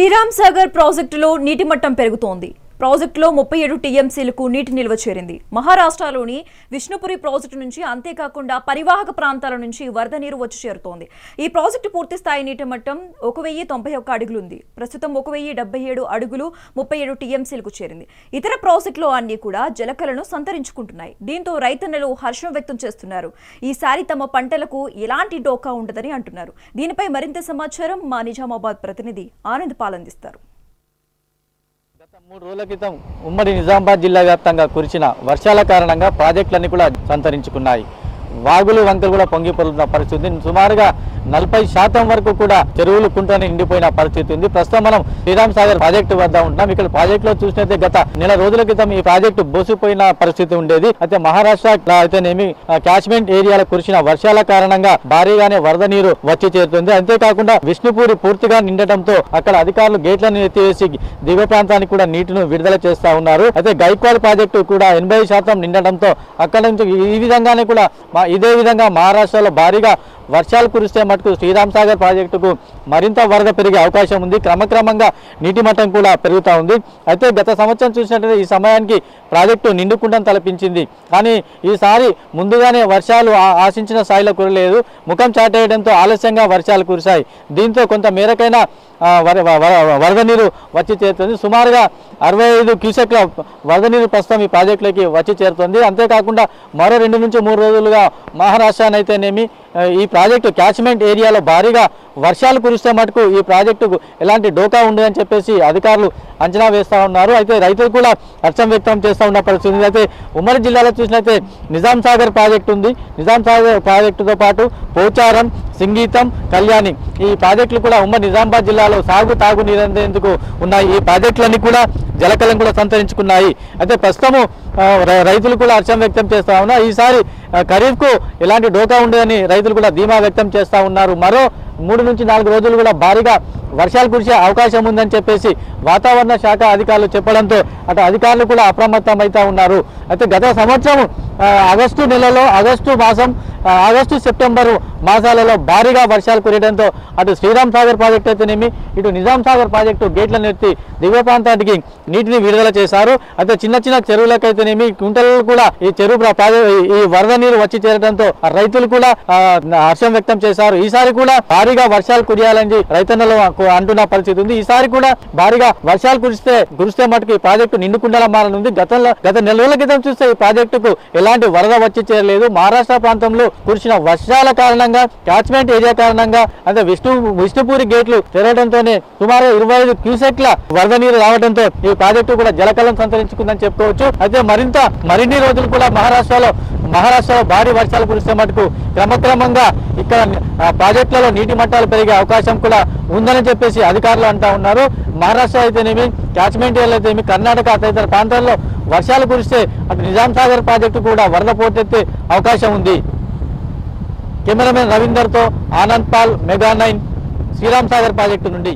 శ్రీరామ్ సాగర్ ప్రాజెక్టులో నీటి మట్టం పెరుగుతోంది. ప్రాజెక్టులో 37 టీఎంసీలకు నీటి నిల్వ చేరింది. మహారాష్ట్రలోని విష్ణుపురి ప్రాజెక్టు నుంచి అంతేకాకుండా పరివాహక ప్రాంతాల నుంచి వరద నీరు వచ్చి చేరుతోంది. ఈ ప్రాజెక్టు పూర్తి స్థాయి నీటి మట్టం 1091 అడుగులు ఉంది. ప్రస్తుతం 1077 అడుగులు 37 టీఎంసీలకు చేరింది. ఇతర ప్రాజెక్టులు అన్ని కూడా జలకలను సంతరించుకుంటున్నాయి. దీంతో రైతన్నలు హర్షం వ్యక్తం చేస్తున్నారు. ఈసారి తమ పంటలకు ఎలాంటి డోకా ఉండదని అంటున్నారు. దీనిపై మరింత సమాచారం మా నిజామాబాద్ ప్రతినిధి ఆనంద్ పాల్ అందిస్తారు. గత 3 రోజుల క్రితం ఉమ్మడి నిజామాబాద్ జిల్లా వ్యాప్తంగా కురిసిన వర్షాల కారణంగా ప్రాజెక్టులన్నీ కూడా సంతరించుకున్నాయి. వాగులు వంకలు కూడా పొంగి పొరుతున్న పరిస్థితి. సుమారుగా 40% వరకు కూడా చెరువులు కుంటని నిండిపోయిన పరిస్థితి ఉంది. ప్రస్తుతం మనం శ్రీరామ్ సాగర్ ప్రాజెక్టు వద్ద ఉంటున్నాం. ఇక్కడ ప్రాజెక్టులో చూసినట్లయితే గత నెల రోజుల క్రితం ఈ ప్రాజెక్టు బోసిపోయిన పరిస్థితి ఉండేది. అయితే మహారాష్ట్ర అయితేనేమి క్యాచ్మెంట్ ఏరియాలో కురిసిన వర్షాల కారణంగా భారీగానే వరద నీరు వచ్చి చేరుతుంది. అంతేకాకుండా విష్ణుపూరి పూర్తిగా నిండటంతో అక్కడ అధికారులు గేట్లను ఎత్తివేసి దిగువ ప్రాంతానికి కూడా నీటిని విడుదల చేస్తా ఉన్నారు. అయితే గైక్వాడ్ ప్రాజెక్టు కూడా 80% నిండటంతో అక్కడ నుంచి ఈ విధంగానే కూడా ఇదే విధంగా మహారాష్ట్రలో భారీగా వర్షాలు కురిస్తే మటుకు శ్రీరామ్ సాగర్ ప్రాజెక్టుకు మరింత వరద పెరిగే అవకాశం ఉంది. క్రమక్రమంగా నీటి మట్టం కూడా పెరుగుతూ ఉంది. అయితే గత సంవత్సరం చూసినట్లయితే ఈ సమయానికి ప్రాజెక్టు నిండుకుండం తలపించింది. కానీ ఈసారి ముందుగానే వర్షాలు ఆశించిన స్థాయిలో కురలేదు. ముఖం చాటేయడంతో ఆలస్యంగా వర్షాలు కురిశాయి. దీంతో కొంత మేరకైనా వరద నీరు వచ్చి చేరుతుంది. సుమారుగా 65 క్యూసెక్ల వరద నీరు ప్రస్తుతం ఈ ప్రాజెక్టులోకి వచ్చి చేరుతుంది. అంతేకాకుండా మరో 2 నుంచి 3 రోజులుగా మహారాష్ట్రనైతేనేమి ఈ ప్రాజెక్టు క్యాచ్మెంట్ ఏరియాలో భారీగా వర్షాలు కురిస్తే మటుకు ఈ ప్రాజెక్టుకు ఎలాంటి డోకా ఉండదని చెప్పేసి అధికారులు అంచనా వేస్తూ ఉన్నారు. అయితే రైతులు కూడా హర్షం వ్యక్తం చేస్తూ ఉన్న పరిస్థితి ఉంది. అయితే ఉమ్మడి జిల్లాలో చూసినట్లయితే నిజాం సాగర్ ప్రాజెక్టు ఉంది. నిజాం సాగర్ ప్రాజెక్టుతో పాటు పోచారం, సింగీతం, కళ్యాణి ఈ ప్రాజెక్టులు కూడా ఉమ్మడి నిజామాబాద్ జిల్లాలో తాగు నీరందేందుకు ఉన్నాయి. ఈ ప్రాజెక్టులన్నీ కూడా జలకలం కూడా సంతరించుకున్నాయి. అయితే ప్రస్తుతము రైతులు కూడా హర్షం వ్యక్తం చేస్తూ ఉన్నారు. ఈసారి ఖరీఫ్కు ఎలాంటి డోకా ఉండదని రైతులు కూడా ధీమా వ్యక్తం చేస్తూ ఉన్నారు. మరో 3 నుంచి 4 రోజులు కూడా భారీగా వర్షాలు కురిసే అవకాశం ఉందని చెప్పేసి వాతావరణ శాఖ అధికారులు చెప్పడంతో అటు అధికారులు కూడా అప్రమత్తం అవుతూ ఉన్నారు. అయితే గత సంవత్సరం ఆగస్టు సెప్టెంబరు మాసాలలో భారీగా వర్షాలు కురియడంతో అటు శ్రీరామ్ సాగర్ ప్రాజెక్టు అయితేనేమి ఇటు నిజాం సాగర్ ప్రాజెక్టు గేట్లను ఎత్తి దిగువ ప్రాంతానికి నీటిని విడుదల చేశారు. అయితే చిన్న చిన్న చెరువులకైతేనేమి కుంటలలో కూడా ఈ ఈ వరద నీరు వచ్చి చేరడంతో రైతులు కూడా హర్షం వ్యక్తం చేశారు. ఈసారి కూడా భారీగా వర్షాలు కురియాలని రైతన్నలు అంటున్న పరిస్థితి ఉంది. ఈసారి కూడా భారీగా వర్షాలు కురిస్తే మటుకు ఈ ప్రాజెక్టు నిండుకుండలా మారనుంది. గత నెల రోజుల క్రితం చూస్తే ఈ ప్రాజెక్టుకు ఎలాంటి వరద వచ్చి చేరలేదు. మహారాష్ట్ర ప్రాంతంలో కురిసిన వర్షాల కారణంగా క్యాచ్మెంట్ ఏరియా కారణంగా అంటే విష్ణుపూరి గేట్లు తెరవడంతోనే సుమారు 25 క్యూసెక్ల వరద నీరు రావడంతో ఈ ప్రాజెక్టు కూడా జలకలం సంతరించుకుందని చెప్పుకోవచ్చు. అయితే మరిన్ని రోజులు కూడా మహారాష్ట్రలో భారీ వర్షాలు కురిస్తే మటుకు క్రమక్రమంగా ఇక్కడ ప్రాజెక్టులలో నీటి మట్టాలు పెరిగే అవకాశం కూడా ఉందని చెప్పేసి అధికారులు అంటా ఉన్నారు. మహారాష్ట్ర అయితేనేమి క్యాచ్మెంట్ ఏరియాలో అయితేనేమి కర్ణాటక తదితర ప్రాంతాల్లో వర్షాలు కురిస్తే అటు నిజాం సాగర్ ప్రాజెక్టు కూడా వరద పోటెత్తే అవకాశం ఉంది. కెమెరామెన్ రవీందర్తో ఆనంద్ పాల్, మెగా 9 శ్రీరామ్ సాగర్ ప్రాజెక్టు నుండి.